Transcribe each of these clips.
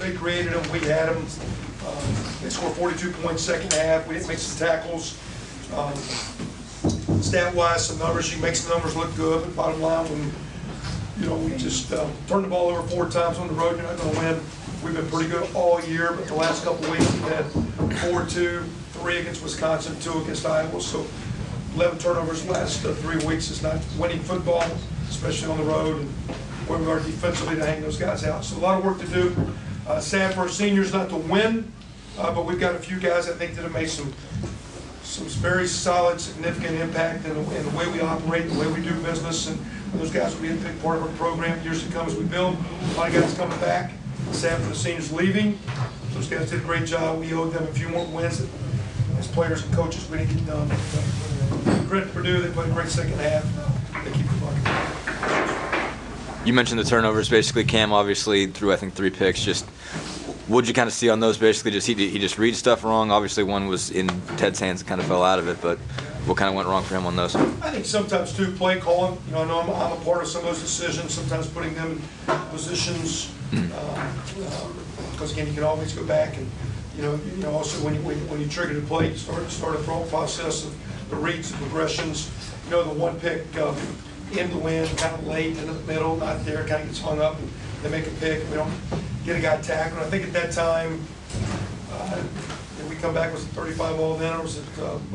They created them. We had them. They scored 42 points second half. We didn't make some tackles. Stat-wise, some numbers. You can make some numbers look good, but bottom line, when we just turned the ball over 4 times on the road, you're not going to win. We've been pretty good all year, but the last couple of weeks we've had 4-2, 3 against Wisconsin, 2 against Iowa. So 11 turnovers the last 3 weeks is not winning football, especially on the road, and where we are defensively to hang those guys out. So a lot of work to do. Sad for our seniors not to win, but we've got a few guys I think that have made some very solid, significant impact in the way we operate, the way we do business, and those guys will be a big part of our program years to come as we build. A lot of guys coming back. Sad for the seniors leaving. Those guys did a great job. We owed them a few more wins as players and coaches. We didn't get done. Credit to Purdue. They played a great second half. They keep the bucket. You mentioned the turnovers. Basically, Cam obviously threw, I think, 3 picks. Just what'd you kind of see on those? Basically, just he just reads stuff wrong. Obviously, one was in Ted's hands and kind of fell out of it. But what kind of went wrong for him on those? I think sometimes too, play calling. I know I'm a part of some of those decisions. Sometimes putting them in positions because again, you can always go back and also when you trigger the play, you start a thought process of the reads, the progressions. The one pick in the wind, kind of late in the middle, not there, kind of gets hung up, and they make a pick. We don't get a guy tackled. I think at that time, did we come back, was it 35 all then, or was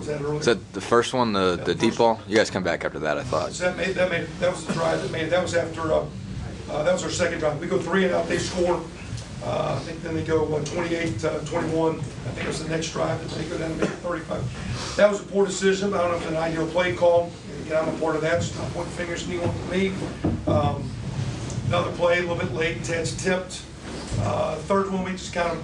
that earlier? Was that the first one, the deep ball? You guys come back after that, I thought. So that was the drive that made it. That was after, that was our second drive. We go 3 and out, they score. I think then they go 28-21. I think it was the next drive that they go down to make it 35. That was a poor decision. I don't know if it's an ideal play call. Again, I'm a part of that, so I'm pointing fingers at anyone but me. Another play, a little bit late. Ted's tipped. Third one, we just kind of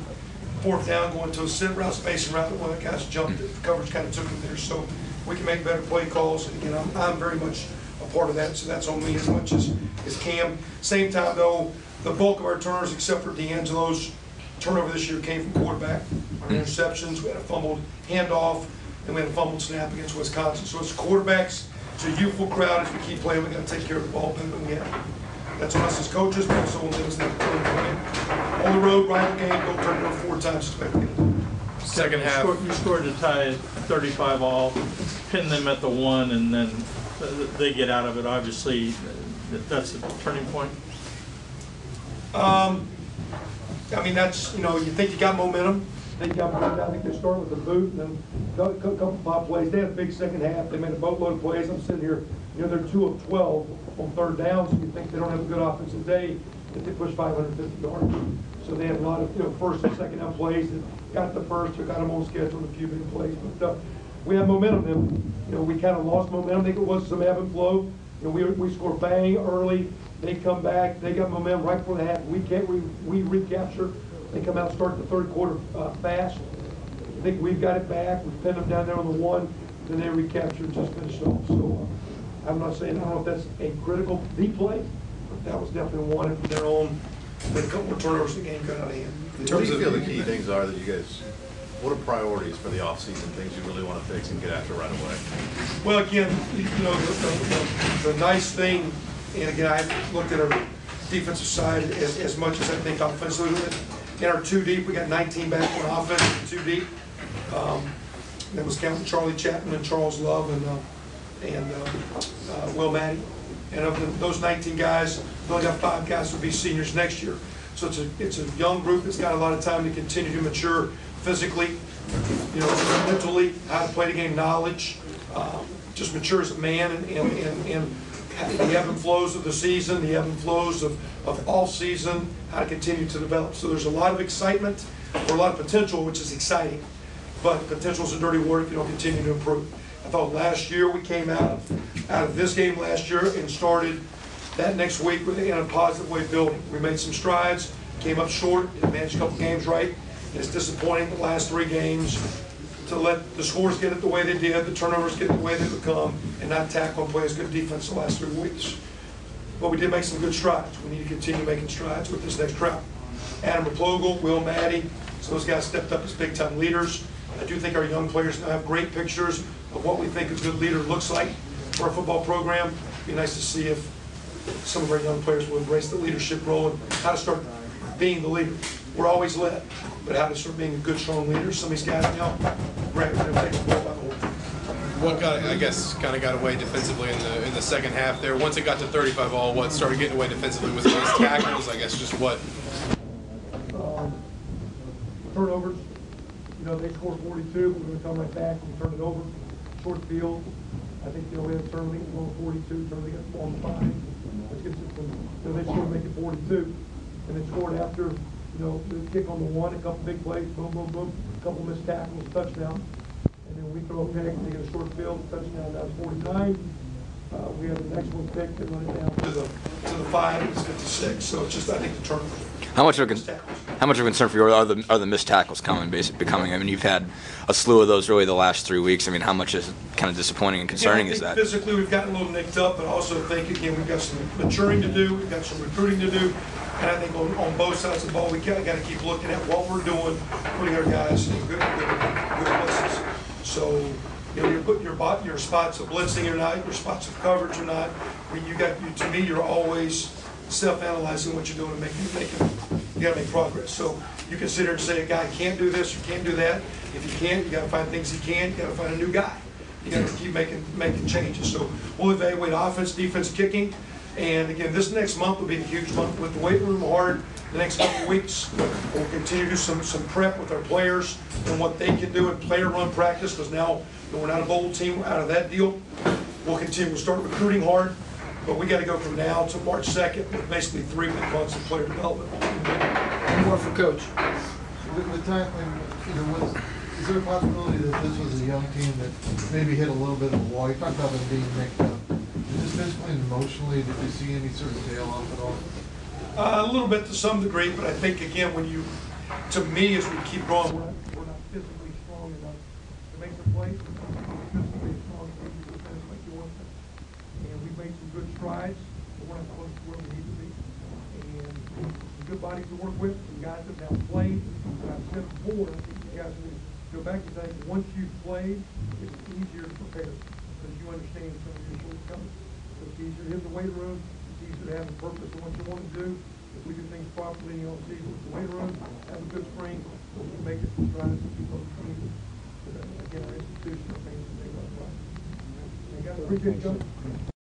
4th down, going to a sit route, spacing route. One of the guys jumped. The coverage kind of took him there. So we can make better play calls. And again, I'm very much a part of that, so that's on me as much as Cam. Same time, though, the bulk of our turnovers, except for D'Angelo's turnover this year, came from quarterback. Our interceptions, we had a fumbled handoff, and we had a fumbled snap against Wisconsin. So it's quarterbacks. It's a youthful crowd. As we keep playing, we got to take care of the ball better than we have. That's on us as coaches, but also on them as an opponent. On the road, rival game, go turn it over 4 times, expect to get it. Second half. You scored to tie it 35 all, pin them at the 1, and then they get out of it. Obviously, that's a turning point. I mean, that's, you think you got momentum. I think they started with the boot and then a couple of pop plays. They had a big second half. They made a boatload of plays. I'm sitting here, they're 2 of 12 on 3rd down, so you think they don't have a good offensive day, that they push 550 yards. So they had a lot of first and second down plays that got the first or got them on schedule, a few big plays. But we had momentum. Then, we kind of lost momentum. I think it was some ebb and flow. We scored bang early. They come back. They got momentum right before the half. We recapture. They come out, start the 3rd quarter fast. I think we've got it back. We pinned them down there on the 1. Then they recaptured and just finished off. So I'm not saying, I don't know if that's a critical deep play, but that was definitely one from their own. But a couple more turnovers, the game got out of hand. What do you feel the key things are that you guys, what are priorities for the offseason, things you really want to fix and get after right away? Well, again, the nice thing, and again, I looked at our defensive side as much as I think offensively. In our 2 deep, we got 19 back on offense, 2 deep. That was counting Charlie Chapman and Charles Love and Will Maddie. And of those 19 guys, we only got 5 guys who will be seniors next year. So it's a young group that's got a lot of time to continue to mature physically, mentally, how to play the game, knowledge, just mature as a man, and the ebb and flows of the season, the ebb and flows of all season, how to continue to develop. So there's a lot of excitement, or a lot of potential, which is exciting. But potential is a dirty word if you don't continue to improve. I thought last year we came out of this game last year and started that next week in a positive way building. We made some strides, came up short, managed a couple games right. It's disappointing the last 3 games to let the scores get it the way they did, the turnovers get it the way they become, and not tackle and play as good defense the last 3 weeks. But we did make some good strides. We need to continue making strides with this next crowd. Adam Replogle, Will Maddie, so those guys stepped up as big-time leaders. I do think our young players now have great pictures of what we think a good leader looks like for our football program. It'd be nice to see if some of our young players will embrace the leadership role and how to start being the leader. We're always led, but how to start being a good, strong leader. Some of these guys now, great, they're taking the ball by the horn. What got, I guess, kind of got away defensively in the second half there? Once it got to 35 all, what started getting away defensively? Was it those tackles? I guess just what? Turnovers, you know, they scored 42, but we're going to come right back and turn it over. Short field, I think, you know, we had a turn lead on 42, turn lead on 5. Which gets it from, you know, they scored to make it 42. And they scored after, you know, the kick on the 1, a couple big plays, boom, boom, boom, a couple missed tackles, touchdown. And then we throw a pick, they get a short field, touchdown, that was 49. We had an excellent pick and run it down to the 5, it's 56. So it's just, I think, the turnover. How much of a concern for you are the missed tackles becoming? I mean, you've had a slew of those really the last 3 weeks. I mean, how much is kind of disappointing and concerning I is think that? Physically, we've gotten a little nicked up, but I also think, again, we've got some maturing to do, we've got some recruiting to do, and I think on both sides of the ball, we got to keep looking at what we're doing, putting our guys in good places. So, you know, you're putting your spots of blitzing or not, your spots of coverage or not. I mean, to me, you're always self-analyzing what you're doing and you got to make progress. So you can sit here and say a guy can't do this or can't do that. If he can't, you got to find things he can. You got to find a new guy. You got to keep making changes. So we'll evaluate offense, defense, kicking, and again, this next month will be a huge month with the weight room hard. The next couple of weeks, we'll continue to do some prep with our players and what they can do in player run practice, because now we're not a bowl team, we're out of that deal. We'll continue. We'll start recruiting hard. But we got to go from now to March 2nd with basically 3 big months of player development. One more for Coach. With time, you know, is there a possibility that this was a young team that maybe hit a little bit of a wall? You talked about them being nicked up. Just physically and emotionally, did you see any sort of tail off at all? A little bit to some degree, but I think, again, to me, as we keep going, we're not physically strong enough to make the play. Physically strong enough to defend like you want to. And we've made some good strides, but we're not close to where we need to be. And some good bodies to work with, some guys that have now played. I've said before, I think you guys will go back and say, once you've played, it's easier to prepare because you understand some of your shortcomings. So it's easier to hit the weight room. It's easier to have a purpose of what you want to do. If we do things properly in the season with the weight room, have a good spring, we can make it some strides and keep those teams. Again, our institution, our fans, and they run right. Guys, appreciate you.